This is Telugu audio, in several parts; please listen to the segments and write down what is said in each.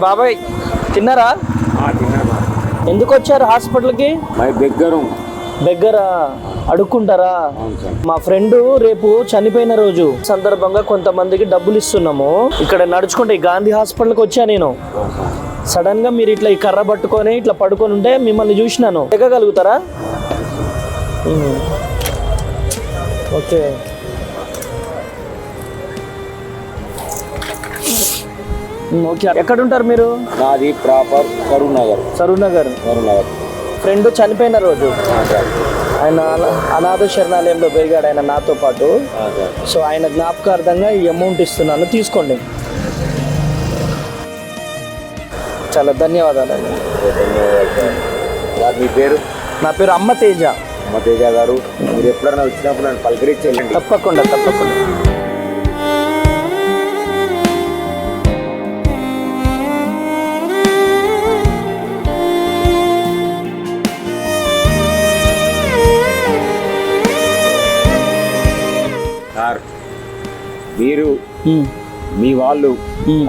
బాబాయ్ తిన్నారా? తిన్నాను. ఎందుకు వచ్చారు హాస్పిటల్కి? దగ్గర అడుక్కుంటారా? మా ఫ్రెండ్ రేపు చనిపోయిన రోజు సందర్భంగా కొంతమందికి డబ్బులు ఇస్తున్నాము. ఇక్కడ నడుచుకుంటే గాంధీ హాస్పిటల్కి వచ్చా నేను. సడన్ గా మీరు ఇట్లా ఈ కర్ర పట్టుకొని ఇట్లా పడుకొని ఉంటే మిమ్మల్ని చూసినాను. ఎక్కగలుగుతారా? ఓకే. ఓకే, ఎక్కడ ఉంటారు మీరు? నాది ప్రాపర్ సరూర్ నగర్. ఫ్రెండ్ చనిపోయిన రోజు ఆయన అనాథ శరణాలయంలో పెరిగాడు ఆయన నాతో పాటు. సో ఆయన జ్ఞాపకార్థంగా ఈ అమౌంట్ ఇస్తున్నాను, తీసుకోండి. చాలా ధన్యవాదాలండి. మీ పేరు? నా పేరు అమ్మ తేజ. గారు, మీరు ఎప్పుడైనా వచ్చినప్పుడు నన్ను పలకరించండి. తప్పకుండా. సార్, మీరు మీ వాళ్ళు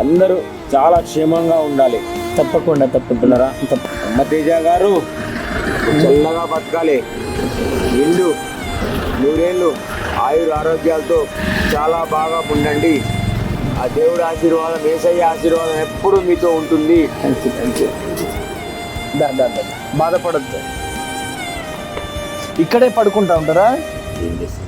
అందరూ చాలా క్షేమంగా ఉండాలి. తప్పకుండా. అమ్మ తేజ గారు చల్లగా బతకాలి. నిండు నూరేళ్ళు ఆయుర ఆరోగ్యాలతో చాలా బాగా ఉండండి. ఆ దేవుడి ఆశీర్వాదం, యేసయ్య ఆశీర్వాదం ఎప్పుడు మీతో ఉంటుంది. బాధపడద్దు. ఇక్కడే పడుకుంటా ఉంటారా? ఏం చేస్తారు?